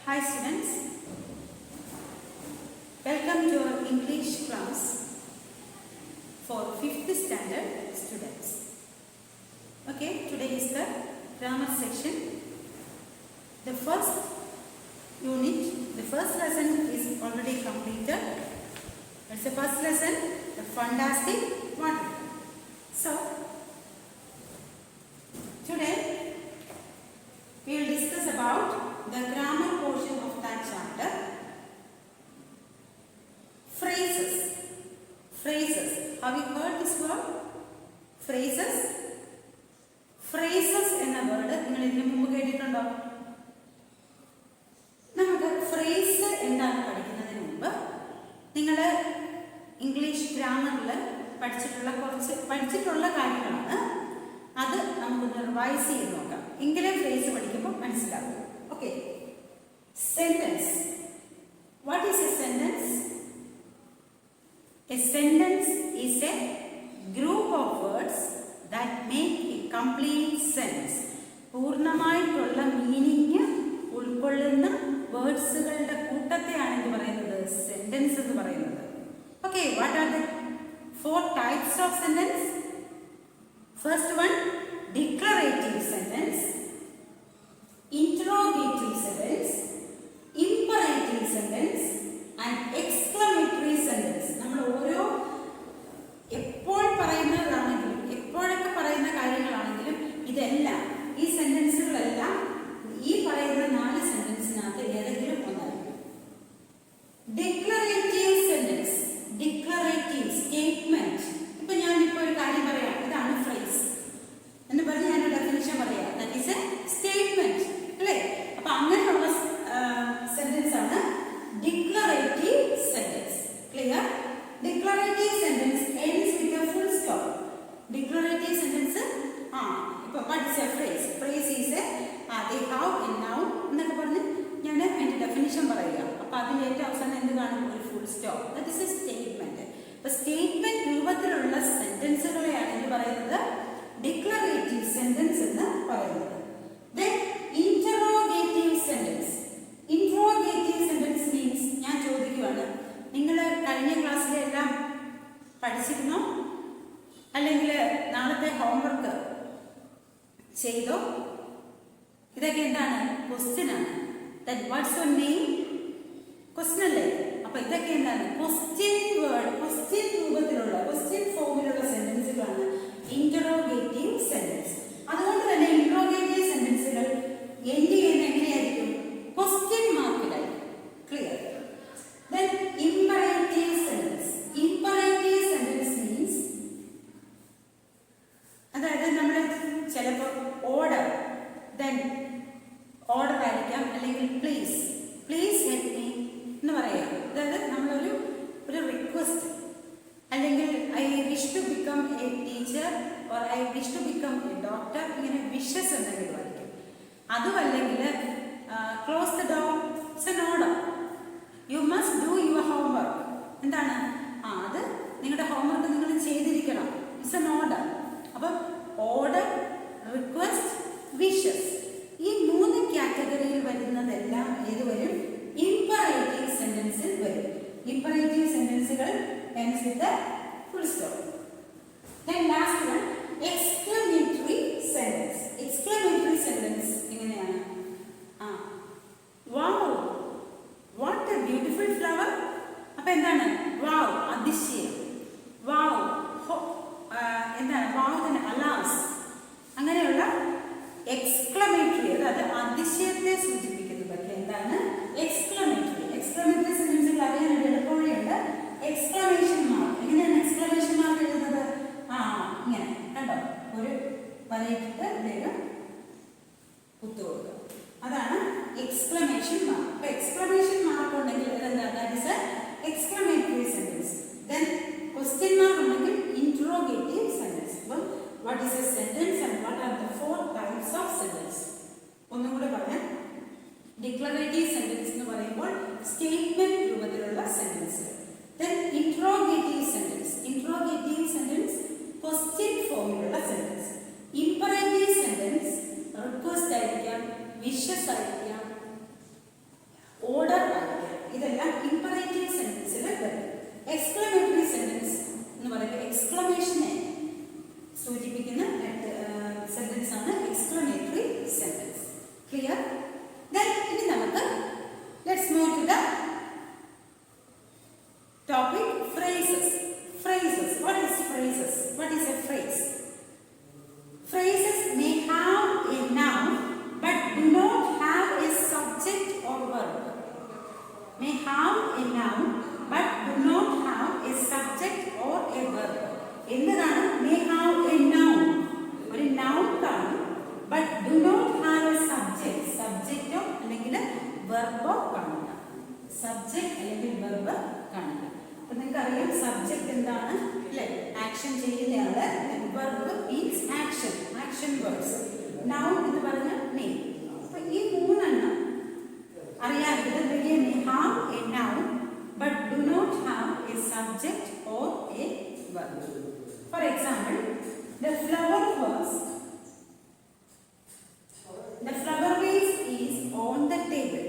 Hi students, welcome to our English class for 5th standard students. Okay, today is the grammar section. The first unit, the first lesson is already completed. It's the first lesson, the fantastic one. So, today we will discuss about the grammar portion of that chapter. Phrases. Phrases. Have you heard this word? Phrases. Phrases എന്ന word നിങ്ങൾ ഇതിനു മുമ്പ് കേട്ടിട്ടുണ്ടോ? നമുക്ക് phrase എന്താണ് പഠിക്കുന്നതിന് മുമ്പ് നിങ്ങൾ ഇംഗ്ലീഷ് ഗ്രാമറിൽ പഠിച്ചിട്ടുള്ള കാര്യങ്ങളാണ്. അത് നമുക്കൊന്ന് റിവൈസ് ചെയ്ത് നോക്കാം. എങ്കിലും ഫ്രേസ് പഠിക്കുമ്പോൾ മനസ്സിലാവും. Okay. Sentence. What is a sentence? A sentence is a group of words that make a complete sense. പൂർണ്ണമായിട്ടുള്ള മീനിങ് ഉൾക്കൊള്ളുന്ന വേർഡ്സുകളുടെ കൂട്ടത്തെയാണ് എന്ന് പറയുന്നത് സെന്റൻസ് എന്ന് പറയുന്നത്. Okay, what are the 4 types of sentence? First one, declarative sentence, interrogative sentence, imperative sentence and exclamatory sentence. നമ്മൾ ഓരോ എപ്പോൾ പറയുന്നതാണെങ്കിലും എപ്പോഴൊക്കെ പറയുന്ന കാര്യങ്ങളാണെങ്കിലും ഇതെല്ലാം ഈ സെന്റൻസുകളെല്ലാം ഈ പറയുന്ന 4 സെന്റൻസിനകത്ത് ഏതെങ്കിലും ഒന്നായിരിക്കും. Declarative sentence, declarative statement. ഇപ്പൊ ഞാനിപ്പോ ഒരു കാര്യം പറയാം, ഇതാണ് ഫ്രേസ് എന്ന് പറഞ്ഞ് ഞാനൊരു ഡെഫിനിഷൻ പറയാം. ദാറ്റ് ഈസ് എ സ്റ്റേറ്റ്മെന്റ് അല്ലേ? അപ്പൊ അങ്ങനെയുള്ള സെന്റൻസ് ആണ് declarative sentence. Clear? Declarative sentence ends with a full stop. Declarative sentence ഇപ്പൊ പഠിച്ച phrase is A they have a noun എന്നൊക്കെ പറഞ്ഞ് ഞാൻ അതിന്റെ ഡെഫിനിഷൻ പറയുക. അപ്പൊ അതിന്റെ ഏറ്റവും അവസാനം എന്ത് കാണും? ഒരു full stop. That is A statement. അപ്പൊ സ്റ്റേറ്റ്മെന്റ് രൂപത്തിലുള്ള സെന്റൻസുകളെയാണ് എന്ന് പറയുന്നത് ഡിക്ലറേറ്റീവ് സെന്റൻസ് എന്ന് പറയുന്നത്. Then interrogative sentence. Interrogative sentence means ഞാൻ ചോദിക്കുകയാണ്, നിങ്ങൾ കഴിഞ്ഞ ക്ലാസ്സിലെല്ലാം പഠിച്ചിരുന്നോ? അല്ലെങ്കിൽ നാളത്തെ ഹോംവർക്ക് ചെയ്തോ? ഇതൊക്കെ എന്താണ്? ക്വസ്റ്റ്യൻ ആണ്. What's your name? ക്വസ്റ്റ്യൻ അല്ലേ? അപ്പൊ ഇതൊക്കെ എന്താണ്? ക്വസ്റ്റ്യൻ വേർഡ്, ക്വസ്റ്റ്യൻ രൂപത്തിലുള്ള ക്വസ്റ്റ്യൻ ഫോമിലുള്ള സെന്റൻസുകളാണ് ഇന്ററോഗേറ്റീവ് സെന്റൻസ്. അതുകൊണ്ട് തന്നെ ഇന്ററോഗേറ്റീവ് സെന്റൻസുകൾ എൻഡ് ചെയ്യുന്ന എങ്ങനെയായിരിക്കും? ക്വസ്റ്റ്യൻ മാർക്കിലായി. Clear? Then imperative sentence. Imperative sentence means അതായത് നമ്മൾ ചിലപ്പോൾ ഓർഡർ, then ഓർഡർ ആയിരിക്കാം, അല്ലെങ്കിൽ പ്ലീസ് ഹെൽപ്പ് മീ എന്ന് പറയാം. അതായത് നമ്മളൊരു റിക്വസ്റ്റ്, അല്ലെങ്കിൽ I wish to become a teacher or I wish to become a doctor, ഇങ്ങനെ വിഷസ് എന്തെങ്കിലും ആയിരിക്കും. അതുമല്ലെങ്കിൽ close the door, it's an order. You must do your homework. എന്താണ്? അത് നിങ്ങളുടെ ഹോംവർക്ക് നിങ്ങൾ ചെയ്തിരിക്കണം. It's an order. അപ്പം ഓർഡർ, റിക്വസ്റ്റ്, വിഷസ്, ഈ 3 കാറ്റഗറിയിൽ വരുന്നതെല്ലാം ഏത് വരും? ഇമ്പറേറ്റീവ് സെന്റൻസിൽ വരും. ഇമ്പറേറ്റീവ് സെന്റൻസുകൾ ends with a full stop. Then last one, exclamatory sentence. Exclamatory sentence എങ്ങനെയാണ്? wow, what a beautiful flower. അപ്പൊ എന്താണ്? wow, അതിശയം. wow, എന്താണ്? wow തന്നെ alas, അങ്ങനെയുള്ള എക്സ്ക്ലമേറ്ററി, അതായത് അതിശയത്തെ സൂചിപ്പിക്കുന്നതൊക്കെ എന്താണ്? എക്സ്ക്ലമേറ്ററി. എക്സ്ക്ലമേറ്ററി സെന്റൻസുകൾ അറിയാനായിട്ട് എളുപ്പവഴിയുണ്ട്. Exclamation mark. എങ്ങനെയാണ് എക്സ്ക്ലമേഷൻ മാർക്ക് എഴുതുന്നത്? ഇങ്ങനെ കണ്ടോ, ഒരു വരയിട്ടിട്ട് ഇതിലേക്ക് കുത്തു കൊടുക്കുക. അതാണ് എക്സ്ക്ലമേഷൻ മാർക്ക്. അപ്പൊ എക്സ്ക്ലമേഷൻ മാർക്ക് ഉണ്ടെങ്കിൽ അതെന്താ? That is a exclamatory sentence. Then question mark ഉണ്ടെങ്കിൽ ഇന്ററോഗേറ്റീവ് സെന്റൻസ്. അപ്പം what is a sentence and what are the 4 types of sentence? ഒന്നും കൂടെ പറയാം. ഡിക്ലറേറ്റീവ് സെന്റൻസ് എന്ന് പറയുമ്പോൾ സ്റ്റേറ്റ്മെന്റ് രൂപത്തിലുള്ള sentence. Then interrogative sentence. Interrogative sentence question ഫോമിലുള്ള sentence. imperative sentence request ആയിരിക്കാം, വിഷസ് ആയിരിക്കാം, സെന്റൻസ് ആണ് എക്സ്ക്ലമേറ്ററി സെന്റൻസ്. ക്ലിയർ? ദെൻ ഇനി നമുക്ക് let's move to the topic phrases. Phrases. What is phrases? What is a phrase? Phrases may have a noun but do not have a subject or verb. May have a noun but do not have a subject or a verb. എന്താണ് may have a noun? ഒരു noun കാണും but do not have a subject. സബ്ജക്റ്റോ അല്ലെങ്കിൽ വെർബോ കാണില്ല. Subject അല്ലെങ്കിൽ verb കാണില്ല. അപ്പൊ നിങ്ങൾക്ക് അറിയാം സബ്ജക്റ്റ് എന്താണ് അല്ലേ? ആക്ഷൻ ചെയ്യുന്നയാള്. Verb means action, action words. Noun എന്ന് പറഞ്ഞാൽ നെയിം. അപ്പൊ ഈ മൂന്നെണ്ണം അറിയാത്തത് may have a noun but do not have a subject or a verb. For example, the flower vase is on the table.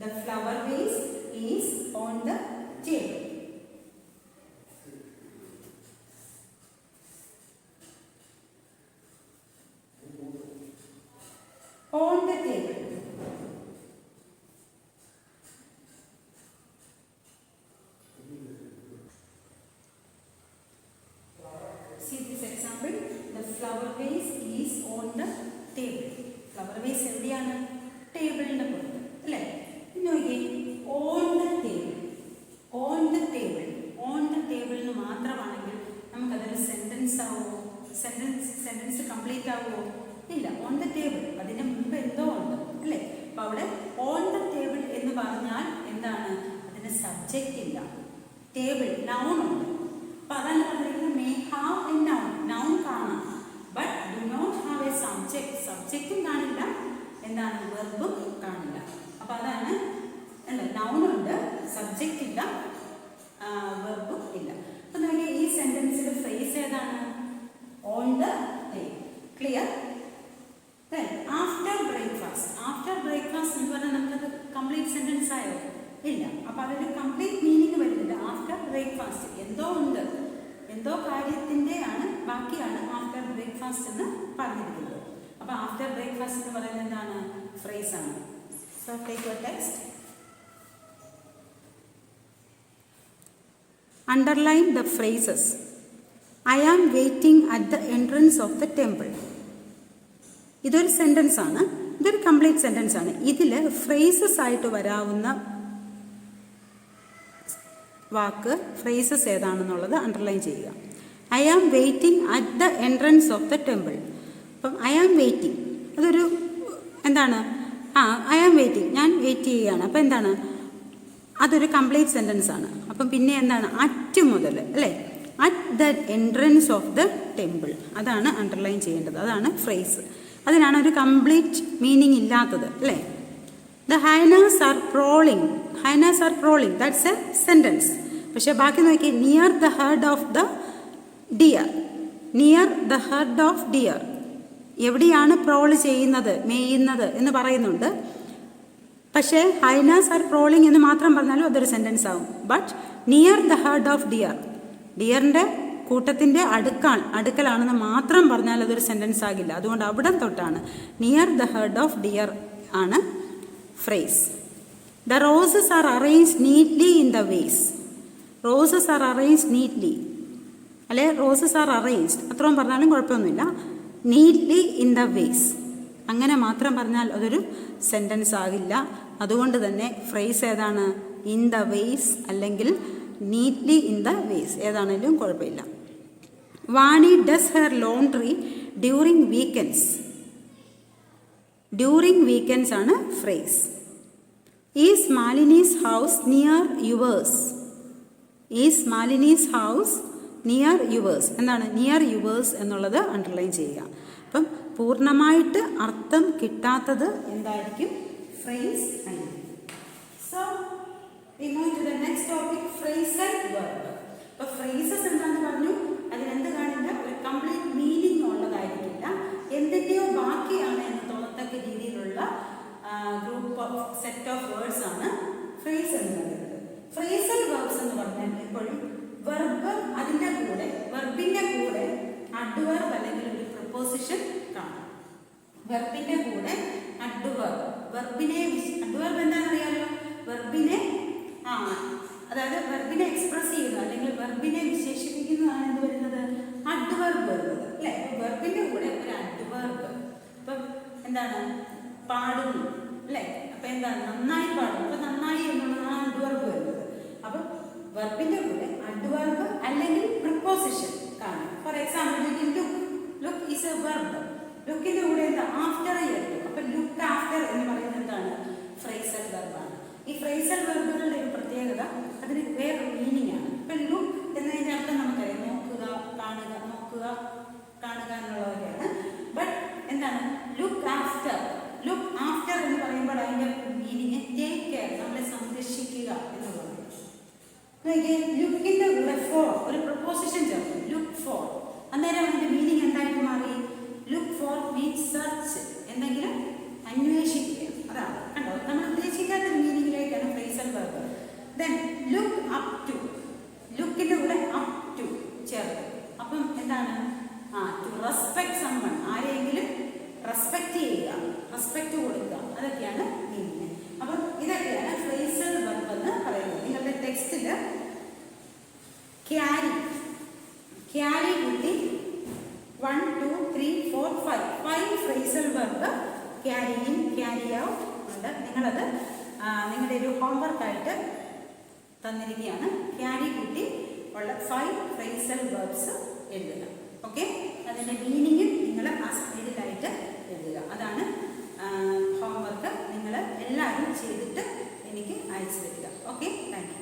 The flower vase is on the table. On the table. See this example. The flower vase is on the table. Flower vase എവിടെയാണ്? ടേബിളിന്റെ പുറത്ത് അല്ലേ? നോക്കിയേ on the table. On the table. On the table എന്ന് മാത്രമാണെങ്കിൽ നമുക്കതൊരു sentence ആവുമോ? Sentence complete ആവുമോ? ഇല്ല. ഓൺ ദ ടേബിൾ അതിന് മുമ്പ് എന്തോ ഉണ്ട് അല്ലേ? അപ്പൊ അവിടെ ഓൺ ദ ടേബിൾ എന്ന് പറഞ്ഞാൽ എന്താണ്? അതിന് സബ്ജക്റ്റ് ഇല്ല. ടേബിൾ നൗൺ ഉണ്ട്. അപ്പൊ അതാണ് പറഞ്ഞിരിക്കുന്നത് may have a noun. Noun കാണാം but do not have a subject. സബ്ജക്റ്റും കാണില്ല, എന്താണ് വെർബും കാണില്ല. അപ്പൊ അതാണ് അല്ല, നൗൺ ഉണ്ട്, സബ്ജക്റ്റ് ഇല്ല, വെർബും ഇല്ല. അപ്പൊ നമുക്ക് ഈ സെന്റൻസിൽ ഫ്രേസ് ഏതാണ്? On the table. Clear? After breakfast. After breakfast എന്ന് പറഞ്ഞാൽ നമുക്കത് കംപ്ലീറ്റ് സെന്റൻസ് ആയോ? ഇല്ല. അപ്പൊ അതൊരു കംപ്ലീറ്റ് മീനിങ് വരുന്നില്ല. ആഫ്റ്റർ ബ്രേക്ക്ഫാസ്റ്റ് എന്തോ ഉണ്ട്, എന്തോ കാര്യത്തിന്റെ ആണ് ബാക്കിയാണ് ആഫ്റ്റർ ബ്രേക്ക്ഫാസ്റ്റ് എന്ന് പറഞ്ഞിരിക്കുന്നത്. അപ്പൊ ആഫ്റ്റർ ബ്രേക്ക്ഫാസ്റ്റ് എന്ന് പറയുന്നത് എന്താണ്? ഫ്രേസ് ആണ്. So take your text. Underline the phrases. I am waiting at the entrance of the temple. ഇതൊരു സെന്റൻസ് ആണ്, ഇതൊരു കംപ്ലീറ്റ് സെന്റൻസ് ആണ്. ഇതിൽ ഫ്രേസസ് ആയിട്ട് വരാവുന്ന വാക്ക് ഫ്രേസസ് ഏതാണെന്നുള്ളത് അണ്ടർലൈൻ ചെയ്യുക. I am waiting at the entrance of the temple. അപ്പം ഐ ആം വെയിറ്റിംഗ് അതൊരു എന്താണ്? ഐ ആം വെയിറ്റിംഗ്, ഞാൻ വെയിറ്റ് ചെയ്യുകയാണ്. അപ്പം എന്താണ്? അതൊരു കംപ്ലീറ്റ് സെന്റൻസ് ആണ്. അപ്പം പിന്നെ എന്താണ്? അറ്റ് മുതൽ അല്ലേ? At the entrance of the temple, അതാണ് അണ്ടർലൈൻ ചെയ്യേണ്ടത്. അതാണ് ഫ്രേസ്. അതിനാണ് ഒരു കംപ്ലീറ്റ് മീനിങ് ഇല്ലാത്തത് അല്ലേ? The hyenas are crawling. Hyenas are crawling, that's a sentence. പക്ഷെ ബാക്കി നോക്കി, near the head of the deer. Near the head of deer, എവിടെയാണ് പ്രോൾ ചെയ്യുന്നത്, മേയുന്നത് എന്ന് പറയുന്നുണ്ട്. പക്ഷേ ഹൈനാസ് ആർ ക്രോളിംഗ് എന്ന് മാത്രം പറഞ്ഞാലും അതൊരു സെന്റൻസ് ആവും. But near the head of deer, ഡിയറിന്റെ കൂട്ടത്തിന്റെ അടുക്കലാണെന്ന് മാത്രം പറഞ്ഞാൽ അതൊരു സെന്റൻസ് ആകില്ല. അതുകൊണ്ട് അവിടെ തൊട്ടാണ് near the head of deer ആണ് phrase. The roses are arranged neatly in the vase. Roses are arranged neatly, അല്ലെ റോസസ് ആർ അറേഞ്ച്ഡ് അത്രയും പറഞ്ഞാലും കുഴപ്പമൊന്നുമില്ല. നീറ്റ്ലി ഇൻ ദ വേസ് അങ്ങനെ മാത്രം പറഞ്ഞാൽ അതൊരു സെന്റൻസ് ആകില്ല. അതുകൊണ്ട് തന്നെ ഫ്രേസ് ഏതാണ്? ഇൻ ദ വേസ് അല്ലെങ്കിൽ നീറ്റ്ലി ഇൻ ദ വേസ്, ഏതാണെങ്കിലും കുഴപ്പമില്ല. Vani does her laundry during weekends. During weekends ആണ് phrase. Is Malini's house near yours. Is Malini's house near yours, എന്താണ്? നിയർ യുവേഴ്സ് എന്നുള്ളത് അണ്ടർലൈൻ ചെയ്യുക. അപ്പം പൂർണ്ണമായിട്ട് അർത്ഥം കിട്ടാത്തത് എന്തായിരിക്കും? ഫ്രേസ് ആയിരിക്കും. So we move to the next topic, phrasal verb. അപ്പോൾ ഫ്രേസസ് എന്താണെന്ന് പറഞ്ഞു, അതിനെന്ത് കാണില്ല, ഒരു കംപ്ലീറ്റ് മീനിങ് ഉള്ളതായിരിക്കില്ല, എന്തിൻ്റെയോ ബാക്കിയാണ് എന്ന് തോന്നത്തക്ക രീതിയിലുള്ള group of set of words ആണ് ഫ്രേസ് എന്ന് പറയുന്നത്. ഫ്രേസൽ വേർബ്സ് എന്ന് പറഞ്ഞാൽ എപ്പോഴും വെർബ് അതിൻ്റെ കൂടെ, വെർബിൻ്റെ കൂടെ അഡ്വർബ് അല്ലെങ്കിൽ ഒരു പ്രിപ്പോസിഷൻ കാണും. വെർബിന്റെ കൂടെ അഡ്വർബ്. അഡ്വർബ് എന്താണെന്ന് അറിയാലോ? വെർബിനെ അതായത് വെർബിനെ എക്സ്പ്രസ് ചെയ്യുന്നത് അല്ലെങ്കിൽ വെർബിനെ വിശേഷിപ്പിക്കുന്നതാണ് എന്ത് വരുന്നത്? അഡ്വർബ് വരുന്നത് അല്ലേ? വെർബിന്റെ കൂടെ ഒരു അഡ്വർബ്. ഇപ്പം എന്താണ്? പാടുന്നു അല്ലേ? അപ്പൊ എന്താണ്? നന്നായി പാടുന്നു. അപ്പൊ നന്നായി എന്നുള്ളതാണ് അഡ്വർബ് വരുന്നത്. അപ്പൊ വെർബിന്റെ കൂടെ അഡ്വർബ് അല്ലെങ്കിൽ പ്രിപ്പോസിഷൻ കാണും. For example look is a verb. ലുക്കിന്റെ കൂടെ എന്താ? ആഫ്റ്റർ ആയിരിക്കും. അപ്പൊ ലുക്ക് ആഫ്റ്റർ എന്ന് പറയുന്നത് എന്താണ്? ഫ്രേസൽ വെർബാണ്. ഈ ഫ്രേസൽ വെർബുകളുടെ ഒരു പ്രത്യേകത അതിന് വേറൊരു മീനിങ് ആണ്. ഇപ്പൊ ലുക്ക് എന്നതിന്റെ അർത്ഥം നമുക്കറിയാം, നോക്കുക, കാണുക, നോക്കുക, കാണുക എന്നുള്ളതൊക്കെയാണ്. ബട്ട് എന്താണ്? ലുക്ക് ആഫ്റ്റർ എന്ന് പറയുമ്പോൾ അതിന്റെ മീനിങ് ടേക്ക് കെയർ, നമ്മളെ സംരക്ഷിക്കുക എന്നുള്ളത്. ലുക്കിന്റെ കൂടെ ഫോർ ഒരു പ്രപ്പോസിഷൻ ചേർക്കും, ലുക്ക് ഫോർ. അന്നേരം അതിന്റെ മീനിങ് എന്തായിട്ട് മാറി? ലുക്ക് ഫോർ മീൻസ് സെർച്ച്, എന്തെങ്കിലും അന്വേഷിക്കുക. അതാണ് കണ്ടോ, നമ്മൾ ഉദ്ദേശിക്കാത്ത മീനിങ്ങിലേക്കാണ് phrasal verb. Then look up to, ലുക്കിന്റെ കൂടെ അപ് ടു ചേർക്കും. അപ്പം എന്താണ്? ടു റെസ്പെക്ട് സമ്മൺ, ആരെങ്കിലും റെസ്പെക്ട് ചെയ്യുക, റെസ്പെക്ട് കൊടുക്കുക, അതൊക്കെയാണ് മീനിങ്. അപ്പം ഇതൊക്കെയാണ് ഫ്രേസൽ വെർബ് എന്ന് പറയുന്നത്. നിങ്ങളുടെ ടെക്സ്റ്റിൽ ക്യാരി കൂട്ടി 1 2 3 4 5 phrasal verb carry in, carry out ഉണ്ട്. നിങ്ങളത് നിങ്ങളുടെ ഒരു ഹോംവർക്കായിട്ട് തന്നിരിക്കുകയാണ്. ക്യാരി കൂട്ടി ഉള്ള 5 ഫ്രേസൽ വെർബ്സ് എഴുതുക. ഓക്കെ, അതിൻ്റെ മീനിങ്ങും നിങ്ങൾ ആ സൈഡിലായിട്ട് എഴുതുക. അതാണ് ഹോംവർക്ക്. നിങ്ങൾ എല്ലാവരും ചെയ്തിട്ട് എനിക്ക് അയച്ചു തരിക. Okay, thank you.